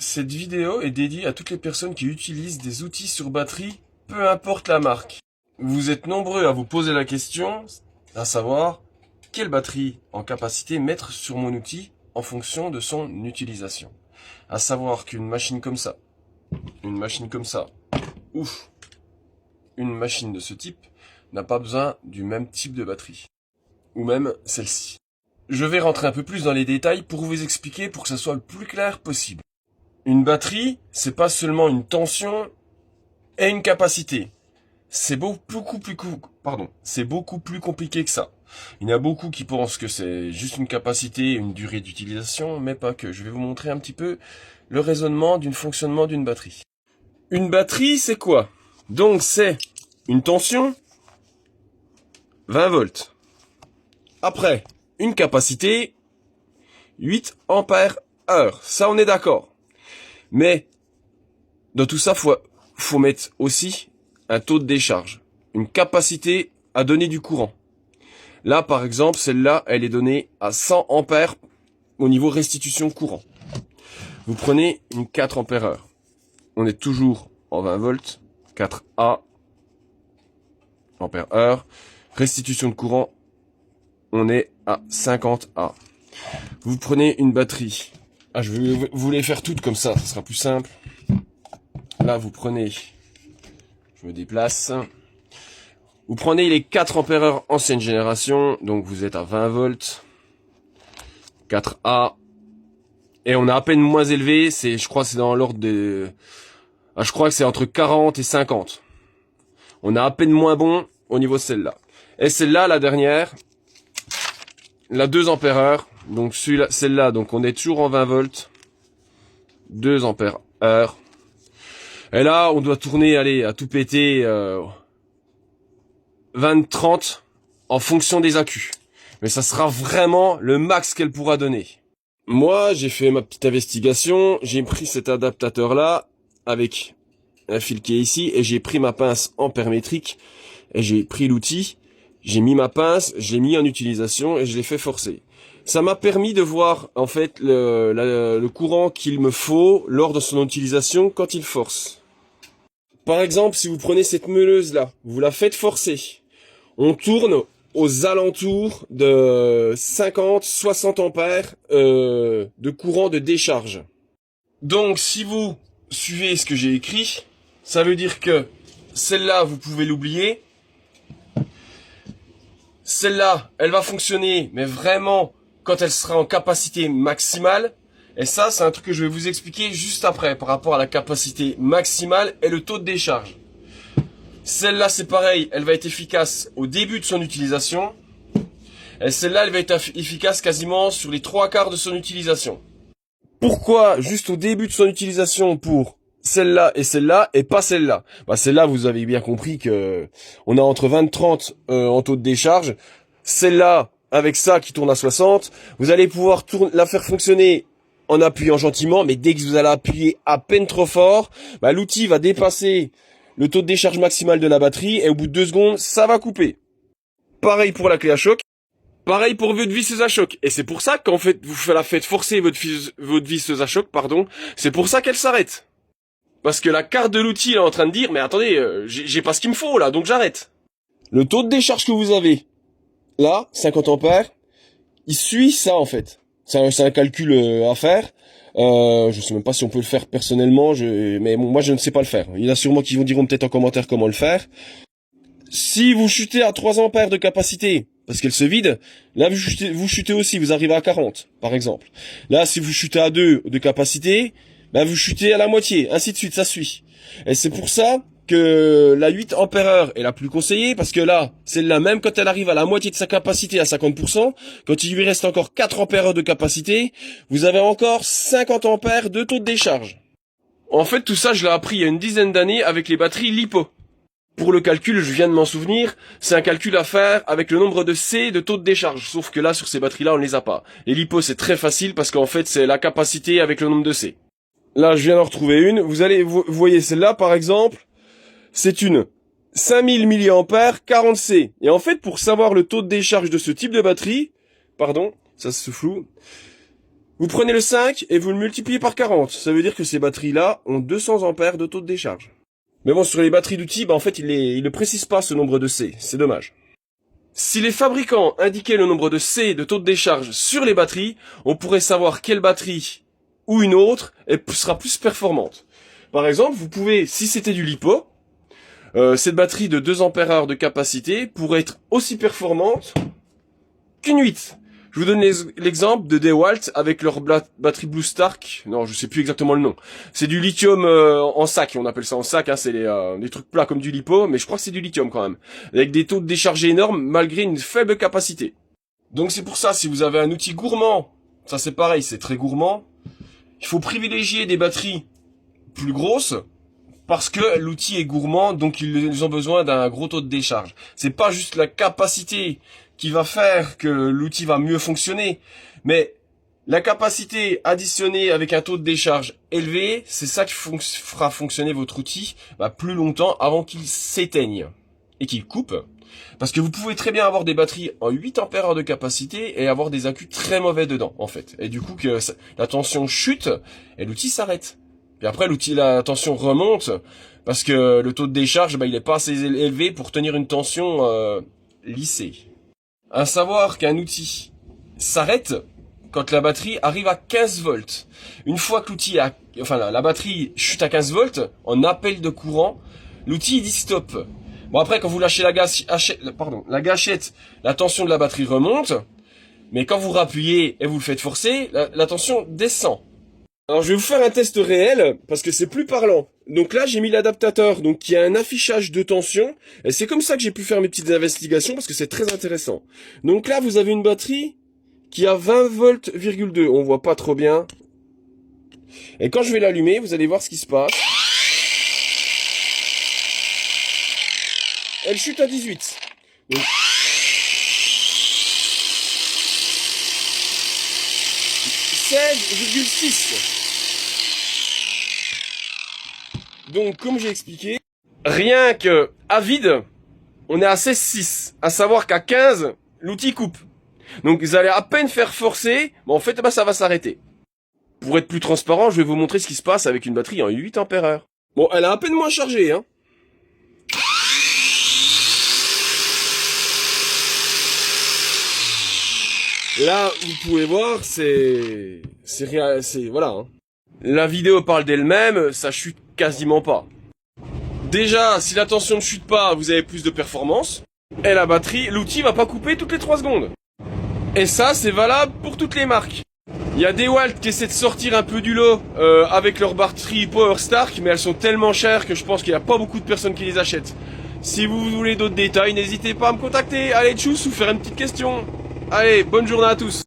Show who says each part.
Speaker 1: Cette vidéo est dédiée à toutes les personnes qui utilisent des outils sur batterie, peu importe la marque. Vous êtes nombreux à vous poser la question, à savoir, quelle batterie en capacité mettre sur mon outil en fonction de son utilisation. À savoir qu'une machine comme ça, ouf, une machine de ce type n'a pas besoin du même type de batterie. Ou même celle-ci. Je vais rentrer un peu plus dans les détails pour vous expliquer pour que ça soit le plus clair possible. Une batterie, c'est pas seulement une tension et une capacité. C'est beaucoup plus compliqué que ça. Il y en a beaucoup qui pensent que c'est juste une capacité et une durée d'utilisation, mais pas que. Je vais vous montrer un petit peu le raisonnement du fonctionnement d'une batterie. Une batterie, c'est quoi? Donc c'est une tension, 20 volts. Après, une capacité, 8 ampères heure. Ça, on est d'accord. Mais, dans tout ça, faut mettre aussi un taux de décharge. Une capacité à donner du courant. Là, par exemple, celle-là, elle est donnée à 100 ampères au niveau restitution courant. Vous prenez une 4 ampères heure. On est toujours en 20 volts. 4A ampères heure. Restitution de courant, on est à 50 A. Vous prenez une batterie. Je vais vous les faire toutes comme ça sera plus simple. Là, vous prenez, je me déplace. Vous prenez les 4 ampères heure ancienne génération, donc vous êtes à 20 volts. 4A. Et on a à peine moins élevé, je crois que c'est dans l'ordre de, je crois que c'est entre 40 et 50. On a à peine moins bon au niveau de celle-là. Et celle-là, la dernière, la 2 ampères heure. Donc celle-là, donc on est toujours en 20 volts. 2 ampères heure. Et là, on doit tourner, à tout péter, 20-30 en fonction des accus. Mais ça sera vraiment le max qu'elle pourra donner. Moi, j'ai fait ma petite investigation. J'ai pris cet adaptateur-là avec un fil qui est ici et j'ai pris ma pince ampère-métrique et j'ai pris l'outil. J'ai mis ma pince, je l'ai mis en utilisation et je l'ai fait forcer. Ça m'a permis de voir en fait le courant qu'il me faut lors de son utilisation quand il force. Par exemple, si vous prenez cette meuleuse là, vous la faites forcer. On tourne aux alentours de 50-60 ampères de courant de décharge. Donc si vous suivez ce que j'ai écrit, ça veut dire que celle-là, vous pouvez l'oublier. Celle-là, elle va fonctionner, mais vraiment quand elle sera en capacité maximale. Et ça, c'est un truc que je vais vous expliquer juste après par rapport à la capacité maximale et le taux de décharge. Celle-là, c'est pareil, elle va être efficace au début de son utilisation. Et celle-là, elle va être efficace quasiment sur les 3/4 de son utilisation. Pourquoi juste au début de son utilisation pour celle-là et pas celle-là? Celle-là, vous avez bien compris que on a entre 20 et 30 en taux de décharge. Celle-là, avec ça qui tourne à 60, vous allez pouvoir la faire fonctionner en appuyant gentiment, mais dès que vous allez appuyer à peine trop fort, l'outil va dépasser le taux de décharge maximal de la batterie et au bout de 2 secondes, ça va couper. Pareil pour la clé à choc. Pareil pour votre visseuse à choc. Et c'est pour ça qu'en fait, vous la faites forcer votre visseuse à choc, c'est pour ça qu'elle s'arrête. Parce que la carte de l'outil est en train de dire, mais attendez, j'ai pas ce qu'il me faut là, donc j'arrête. Le taux de décharge que vous avez, là, 50 ampères, il suit ça en fait. C'est un calcul à faire. Je sais même pas si on peut le faire personnellement, mais bon, moi je ne sais pas le faire. Il y en a sûrement qui diront peut-être en commentaire comment le faire. Si vous chutez à 3 ampères de capacité, parce qu'elle se vide, là vous chutez aussi, vous arrivez à 40, par exemple. Là, si vous chutez à 2 de capacité, vous chutez à la moitié, ainsi de suite, ça suit. Et c'est pour ça que la 8 ampères heure est la plus conseillée, parce que là, celle-là, même quand elle arrive à la moitié de sa capacité, à 50%, quand il lui reste encore 4 ampères heure de capacité, vous avez encore 50 ampères de taux de décharge. En fait, tout ça, je l'ai appris il y a une dizaine d'années avec les batteries LiPo. Pour le calcul, je viens de m'en souvenir, c'est un calcul à faire avec le nombre de C de taux de décharge. Sauf que là, sur ces batteries-là, on ne les a pas. Les LiPo, c'est très facile parce qu'en fait, c'est la capacité avec le nombre de C. Là, je viens d'en retrouver une. Vous voyez celle-là, par exemple, c'est une 5000 mAh 40 C. Et en fait, pour savoir le taux de décharge de ce type de batterie, ça se floue, Vous prenez le 5 et vous le multipliez par 40. Ça veut dire que ces batteries-là ont 200 ampères de taux de décharge. Mais bon, sur les batteries d'outils, en fait, il ne précise pas ce nombre de C. C'est dommage. Si les fabricants indiquaient le nombre de C de taux de décharge sur les batteries, on pourrait savoir quelle batterie ou une autre sera plus performante. Par exemple, vous pouvez, si c'était du LiPo, cette batterie de 2 ampères de capacité pourrait être aussi performante qu'une 8. Je vous donne l'exemple de DeWalt avec leur batterie Blue Stark. Non, je sais plus exactement le nom. C'est du lithium en sac, on appelle ça en sac. Hein, c'est des trucs plats comme du LiPo, mais je crois que c'est du lithium quand même. Avec des taux de décharge énormes malgré une faible capacité. Donc c'est pour ça, si vous avez un outil gourmand, ça c'est pareil, c'est très gourmand. Il faut privilégier des batteries plus grosses parce que l'outil est gourmand, donc ils ont besoin d'un gros taux de décharge. C'est pas juste la capacité qui va faire que l'outil va mieux fonctionner, mais la capacité additionnée avec un taux de décharge élevé, c'est ça qui fera fonctionner votre outil plus longtemps avant qu'il s'éteigne et qu'il coupe. Parce que vous pouvez très bien avoir des batteries en 8 ampères de capacité et avoir des accus très mauvais dedans, en fait. Et du coup, que la tension chute et l'outil s'arrête. Et après, la tension remonte parce que le taux de décharge, il est pas assez élevé pour tenir une tension lissée. À savoir qu'un outil s'arrête quand la batterie arrive à 15 volts. Une fois que la batterie chute à 15 volts, en appel de courant, l'outil dit stop. Bon après, quand vous lâchez la gâchette, la tension de la batterie remonte, mais quand vous rappuyez et vous le faites forcer, la tension descend. Alors je vais vous faire un test réel, parce que c'est plus parlant. Donc là j'ai mis l'adaptateur, donc qui a un affichage de tension, et c'est comme ça que j'ai pu faire mes petites investigations, parce que c'est très intéressant. Donc là vous avez une batterie qui a 20 volts,2, on voit pas trop bien. Et quand je vais l'allumer, vous allez voir ce qui se passe. Elle chute à 18. Donc 16,6. Donc, comme j'ai expliqué, rien que à vide, on est à 16,6. À savoir qu'à 15, l'outil coupe. Donc, vous allez à peine faire forcer, mais en fait, ça va s'arrêter. Pour être plus transparent, je vais vous montrer ce qui se passe avec une batterie en 8 ampères. Bon, elle est à peine moins chargée, hein. Là, vous pouvez voir, voilà, hein. La vidéo parle d'elle-même, ça chute quasiment pas. Déjà, si la tension ne chute pas, vous avez plus de performance. Et la batterie, l'outil va pas couper toutes les 3 secondes. Et ça, c'est valable pour toutes les marques. Il y a DeWalt qui essaient de sortir un peu du lot avec leur batterie Power Stark, mais elles sont tellement chères que je pense qu'il n'y a pas beaucoup de personnes qui les achètent. Si vous voulez d'autres détails, n'hésitez pas à me contacter. Allez, tchuss, ou faire une petite question. Allez, bonne journée à tous.